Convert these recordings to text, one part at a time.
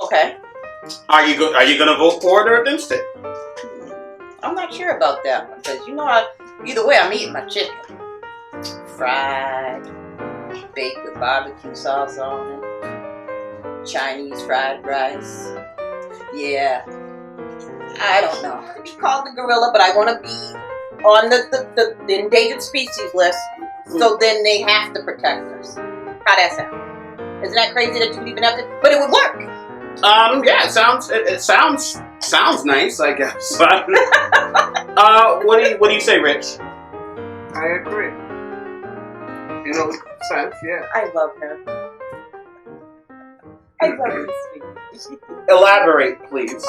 Okay. Are you going to vote for it or against it? I'm not sure about that one because either way I'm eating my chicken. Fried, baked with barbecue sauce on it, Chinese fried rice. Yeah, I don't know. I could be called the gorilla, but I want to be on the endangered species list. So then they have to protect us. How that sound? Isn't that crazy that you would even have to? But it would work. Yeah, it sounds nice, I guess. What do you say, Rich? I agree. You know, sense, yeah. I love her. I love you, sweetie. Elaborate, please.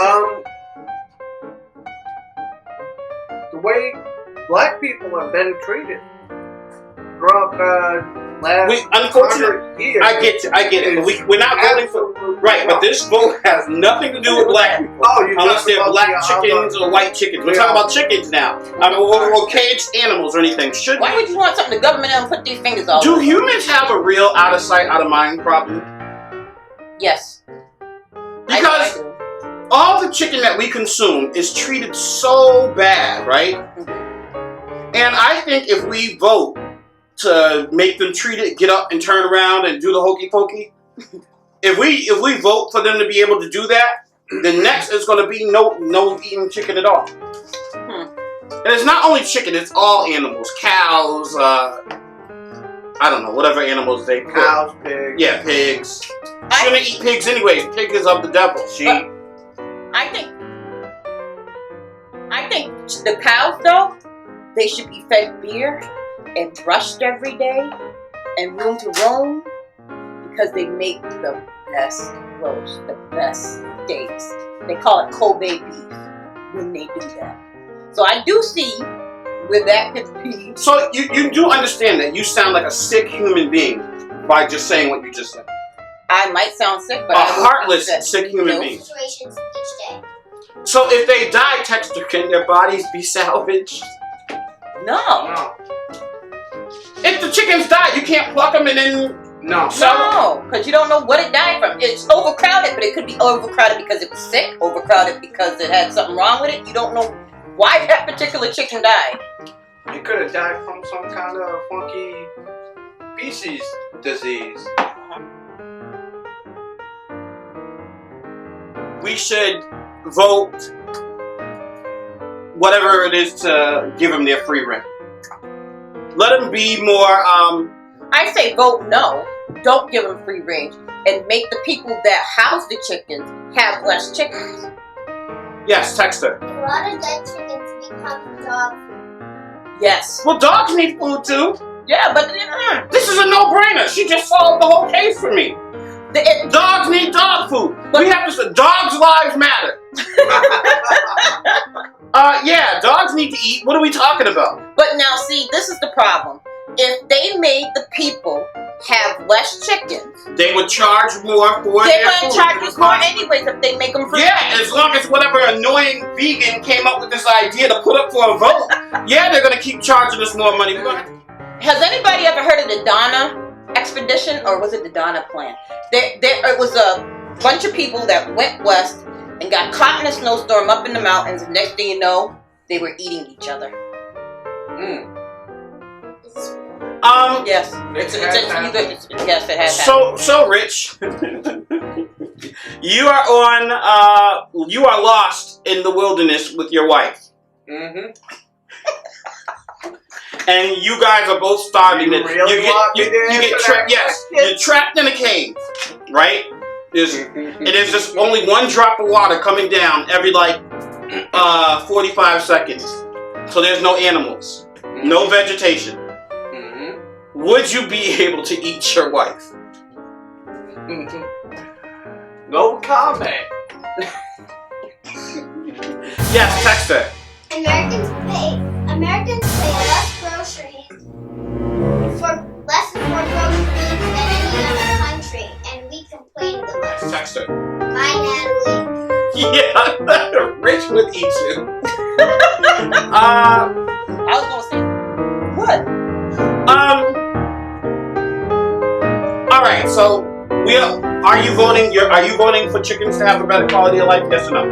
The way black people have been treated throughout last unfortunately, years. I get it. But we're not voting for right. But this vote has nothing to do with black people. Unless they're black chickens or white chickens. We're talking about chickens now. I mean, or caged animals or anything. Why would you want something the government and put these fingers all over? Do over? humans have a real out of sight, out of mind problem? Yes. Because all the chicken that we consume is treated so bad, right? Mm-hmm. And I think if we vote to make them treat it, get up and turn around and do the hokey pokey. If we vote for them to be able to do that, the next is going to be no eating chicken at all. And it's not only chicken; it's all animals, cows. I don't know, whatever animals they put. Cows, pigs. Yeah, pigs. Shouldn't eat pigs anyways. Pig is of the devil. But I think the cows though, they should be fed beer and brushed every day and room to roam because they make the best roast, the best steaks. They call it Kobe beef when they do that. So I do see where that could be. So you do understand that you sound like a sick human being by just saying what you just said. I might sound sick, but a heartless, sick human being. Situations each day. So if they die, Texter, can their bodies be salvaged? No. If the chickens die, you can't pluck them and then No, because you don't know what it died from. It's overcrowded, but it could be overcrowded because it was sick, overcrowded because it had something wrong with it. You don't know why that particular chicken died. It could have died from some kind of funky species disease. We should vote whatever it is to give them their free reign. Let them be more, I say vote no. Don't give them free range. And make the people that house the chickens have less chickens. Yes, Texter. A lot of dead chickens become dog food. Yes. Well, dogs need food too. Yeah, but this is a no-brainer. She just solved the whole case for me. Dogs need dog food. We have to say, dogs' lives matter. Yeah, dogs need to eat. What are we talking about? But now, see, this is the problem. If they made the people have less chickens, they would charge more for they're their food. going to charge us more anyways if they make them free. Yeah, as long as whatever annoying vegan came up with this idea to put up for a vote, yeah, they're going to keep charging us more money. Has anybody ever heard of the Donna expedition, or was it the Donna plan? It was a bunch of people that went west and got caught in a snowstorm up in the mountains, and next thing you know, they were eating each other. Yes. Yes, it has happened. So Rich, you are lost in the wilderness with your wife. Mm-hmm. And you guys are both starving. You get trapped. Yes, you're trapped in a cave, right? There's just only one drop of water coming down every 45 seconds. So there's no animals, no vegetation. Would you be able to eat your wife? No comment. Yes, Texter. Americans pay less groceries for less for groceries than any other country, and we complain the most. Texter. Bye, Natalie. Yeah, Rich would eat you. I was gonna say what? All right, so Are you voting for chickens to have a better quality of life? Yes or no?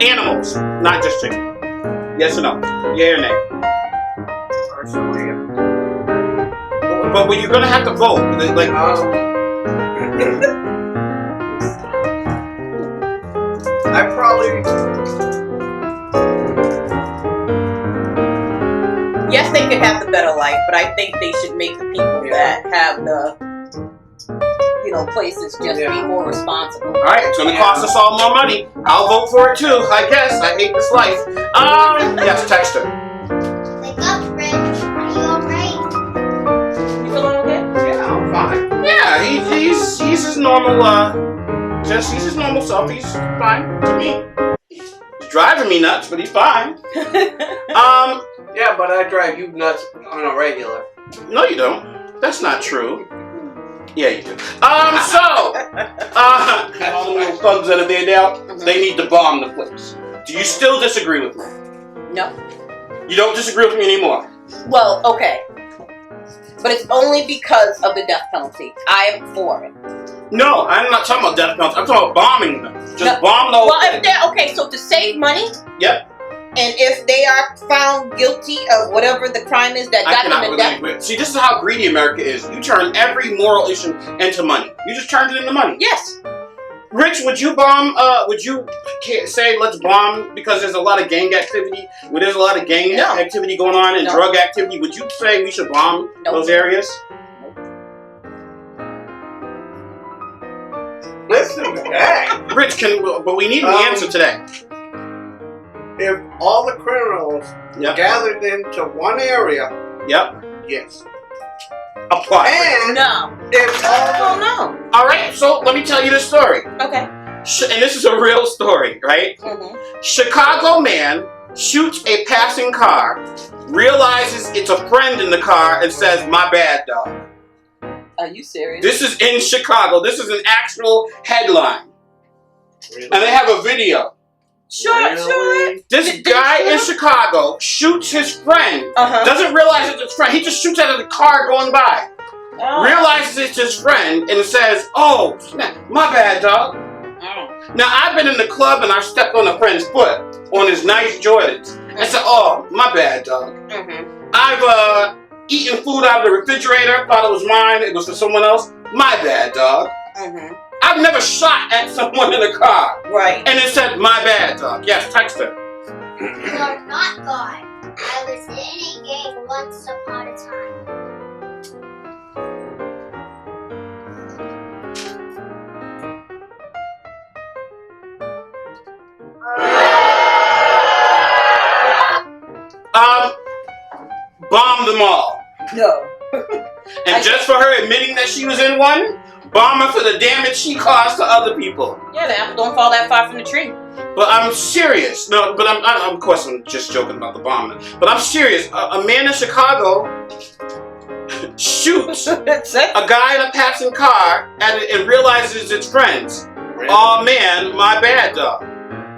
Animals, not just chicken. Yes or no? Yeah or nay? Personally, But when you're gonna have to vote, like, I probably. Yes, they could have the better life, but I think they should make the people that have the, places just be more responsible. all right, it's gonna cost us all more money. I'll vote for it too. I guess I hate this life. Yes, text her. Wake up, Rich. Are you alright? You feeling okay? Yeah, I'm fine. Yeah, he's his normal he's his normal self. He's fine to me. He's driving me nuts, but he's fine. Yeah, but I drive you nuts on a regular. No, you don't. That's not true. Yeah, you do. All the little thugs that are there now, they need to bomb the place. Do you still disagree with me? No. You don't disagree with me anymore? Well, okay. But it's only because of the death penalty. I am for it. No, I'm not talking about death penalty. I'm talking about bombing them. Just bomb the whole thing. Okay, so to save money, Yep. and if they are found guilty of whatever the crime is that got them to death. See, this is how greedy America is. You turn every moral issue into money. You just turned it into money. Yes. Rich, would you bomb, would you say let's bomb because there's a lot of gang activity? Where there's a lot of gang activity going on and drug activity, would you say we should bomb those areas? Listen, hey, Rich, but we need an answer today. if all the criminals gathered into one area, yes. Apply. And No. if all no. All right, so let me tell you this story. Okay. And this is a real story, right? Mm-hmm. Chicago man shoots a passing car, realizes it's a friend in the car, and says, "My bad, dog." Are you serious? This is in Chicago. This is an actual headline. Really? And they have a video. Sure. This guy in Chicago shoots his friend. Doesn't realize it's his friend. He just shoots out of the car going by. Realizes it's his friend and says, "Oh, snap. My bad, dog." Now, I've been in the club and I stepped on a friend's foot on his nice Jordans. I said, "Oh, my bad, dog." I've eaten food out of the refrigerator, thought it was mine, it was for someone else. My bad, dog. I've never shot at someone in a car. Right. And it said, "My bad, dog." Yes, text her. You are not God. I was in a gang once upon a time. Bomb them all. No. And just for her admitting that she was in one, bomb her for the damage she caused to other people. Yeah, the apple don't fall that far from the tree. But I'm serious. No, but of course I'm just joking about the bombing. But I'm serious. A man in Chicago shoots a guy in a passing car and realizes it's friends. Really? Oh man, my bad, dog.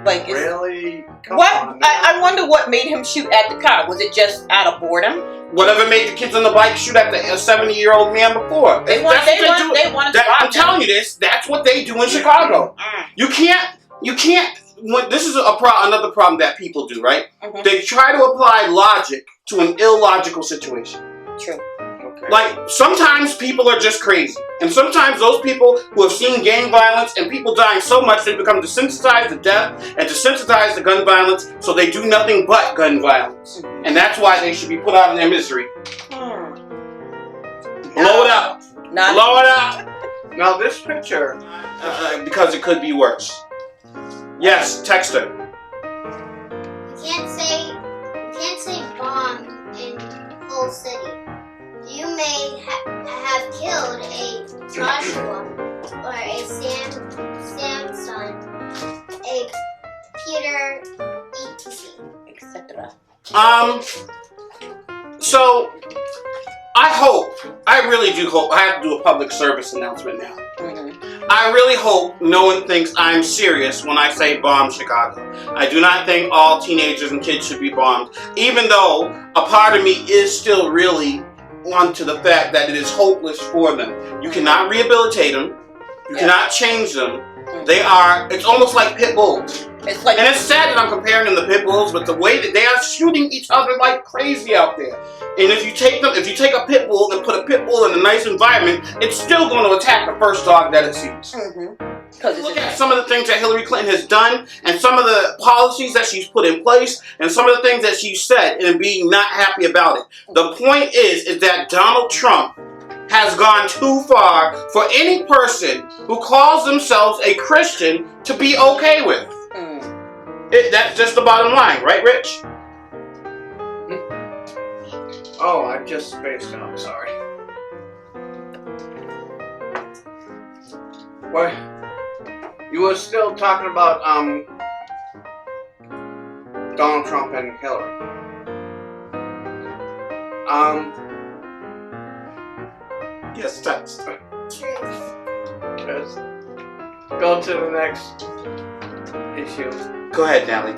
Like, Really? Come what? on, I wonder what made him shoot at the car. Was it just out of boredom? Whatever made the kids on the bike shoot at the 70-year-old man before. They wanted to I'm telling you this. That's what they do in Chicago. You can't. This is another problem that people do, right? They try to apply logic to an illogical situation. True. Okay. Like, sometimes people are just crazy. And sometimes those people who have seen gang violence and people dying so much, they become desensitized to death and desensitized to gun violence, so they do nothing but gun violence. And that's why they should be put out of their misery. Blow it up. Blow it up. Now this picture. Because it could be worse. Yes, text her. You can't say bomb in whole city. You may have killed a Joshua or a Samson, a Peter, etc. Etc. So I really do hope, I have to do a public service announcement now. I really hope no one thinks I'm serious when I say bomb Chicago. I do not think all teenagers and kids should be bombed, even though a part of me is still really onto the fact that it is hopeless for them. You cannot rehabilitate them. You cannot change them. They are, it's almost like pit bulls. It's like, and it's sad that I'm comparing them to pit bulls, but the way that they are shooting each other like crazy out there. And if you take a pit bull and put a pit bull in a nice environment, it's still going to attack the first dog that it sees. Look at some of the things that Hillary Clinton has done, and some of the policies that she's put in place, and some of the things that she's said, and being not happy about it. The point is that Donald Trump has gone too far for any person who calls themselves a Christian to be okay with. That's just the bottom line, right, Rich? Oh, I just spaced out. Sorry. What? You were still talking about Donald Trump and Hillary. Yes, that's Truth. Let's go to the next issue. Go ahead, Natalie.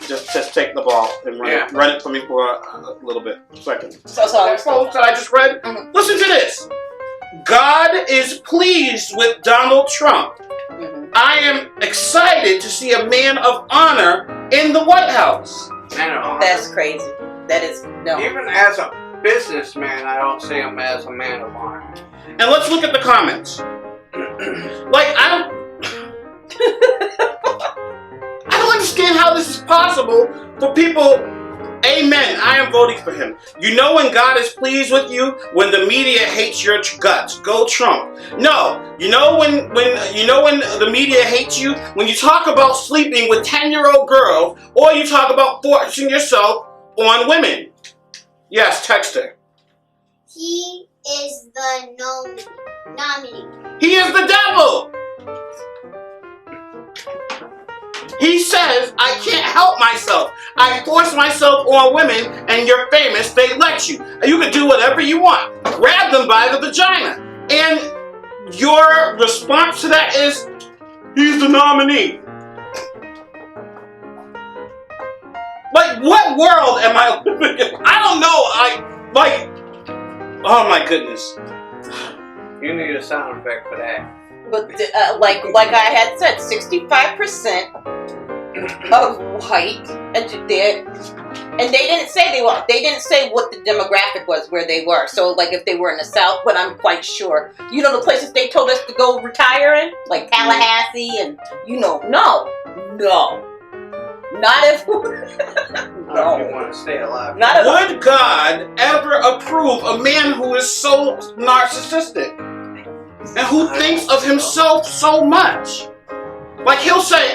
Just take the ball and run it for me for a little bit. Second. So sorry. That quote that I just read. Listen to this. God is pleased with Donald Trump. I am excited to see a man of honor in the White House. Man of honor. That's crazy. That is no. Even as a businessman, I don't see him as a man of honor. And let's look at the comments. Like I don't understand how this is possible for people. Amen. I am voting for him. You know when God is pleased with you? When the media hates your guts. Go Trump. No. You know when the media hates you? When you talk about sleeping with 10-year-old girls, or you talk about forcing yourself on women. Yes, text her. He is the nominee. He is the devil. He says, I can't help myself. I force myself on women, and you're famous, they let you. You can do whatever you want. Grab them by the vagina. And your response to that is, he's the nominee. Like, what world am I living in? I don't know. Oh my goodness. You need a sound effect for that. But like I had said, 65% of white, and they didn't say they were. They didn't say what the demographic was where they were. So like if they were in the South, but I'm quite sure. You know the places they told us to go retire in, like Tallahassee, and no, not if. No. If you want to stay alive. Would God ever approve a man who is so narcissistic and who thinks of himself so much? Like he'll say,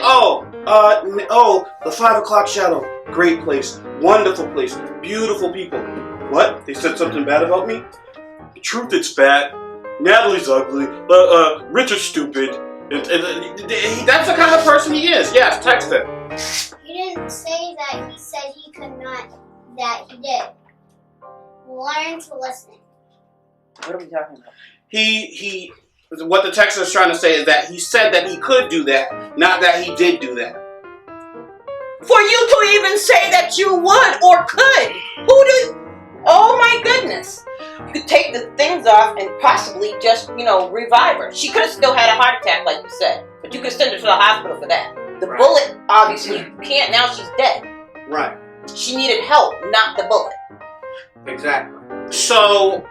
the 5 o'clock shadow, great place, wonderful place, beautiful people. What? They said something bad about me? The truth, it's bad. Natalie's ugly. Richard's stupid. That's the kind of person he is. Yes, text it. He didn't say that. He said he could not. That he did. Learn to listen. What are we talking about? He. What the text is trying to say is that he said that he could do that, not that he did do that. For you to even say that you would or could, oh my goodness. You could take the things off and possibly just, revive her. She could have still had a heart attack like you said, but you could send her to the hospital for that. The bullet, obviously, you can't, now she's dead. Right. She needed help, not the bullet. Exactly. So,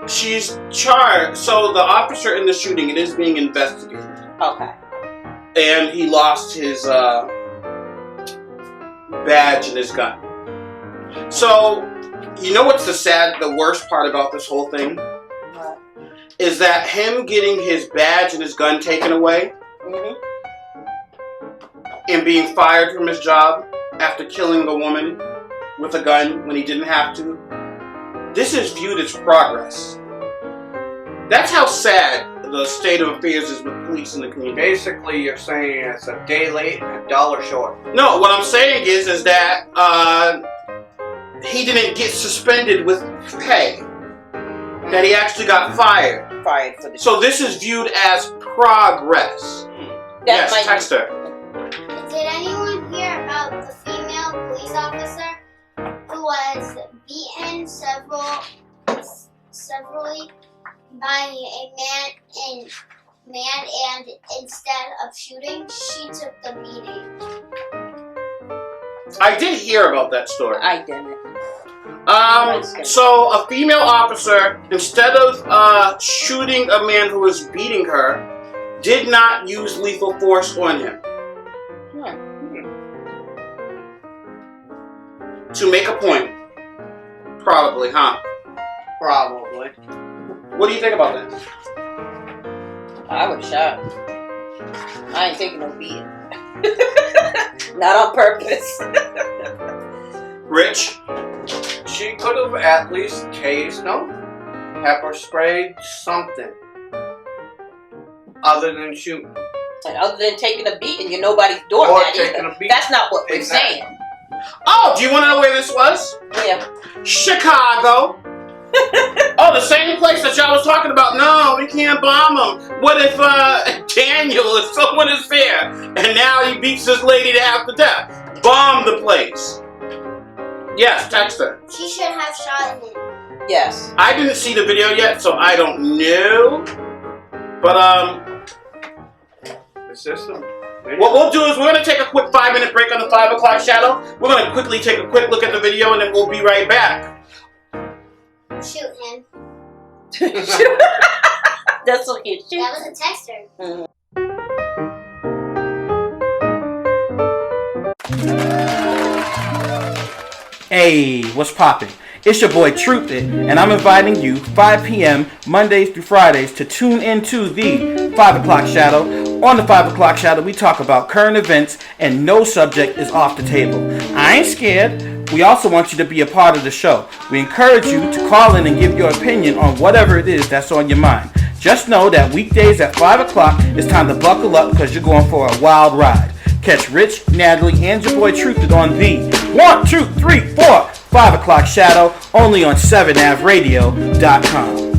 she's charged. So, the officer in the shooting, it is being investigated. Okay. And he lost his badge and his gun. So, you know what's the worst part about this whole thing? What? Is that him getting his badge and his gun taken away and being fired from his job after killing the woman with a gun when he didn't have to. This is viewed as progress. That's how sad the state of affairs is with police in the community. Basically, you're saying it's a day late and $1 short. No, what I'm saying is that he didn't get suspended with pay. That he actually got fired. Fired for the. So this is viewed as progress. Yes, text her. Did anyone hear about the female police officer who was beaten severally by a man in man, and instead of shooting, she took the beating. I did hear about that story. I didn't. So a female officer, instead of shooting a man who was beating her, did not use lethal force on him. To make a point. Probably, huh? Probably. What do you think about that? I would have shot him. I ain't taking no beating. Not on purpose. Rich? She could have at least tased him, pepper sprayed, something. Other than shooting. And other than taking a beating, you're nobody's doing Or that taking either. a beating. That's not what we're Exactly. saying. Oh, do you want to know where this was? Yeah. Chicago. Oh, the same place that y'all was talking about. No, we can't bomb them. What if Daniel or someone is there and now he beats this lady to half to death? Bomb the place. Yes, text her. She should have shot him. Yes. I didn't see the video yet, so I don't know. But It's just a what we'll do is we're gonna take a quick 5-minute break on the 5 o'clock shadow. We're gonna quickly take a quick look at the video and then we'll be right back. Shoot him. That's what you shoot. That was a texter. Hey, what's poppin'? It's your boy Truth It, and I'm inviting you 5 p.m. Mondays through Fridays to tune into the 5 o'clock shadow. On the 5 o'clock shadow, we talk about current events and no subject is off the table. I ain't scared. We also want you to be a part of the show. We encourage you to call in and give your opinion on whatever it is that's on your mind. Just know that weekdays at 5 o'clock, it's time to buckle up because you're going for a wild ride. Catch Rich, Natalie, and your boy Truth It on the 1, 2, 3, 4, 5 o'clock shadow only on 7avradio.com.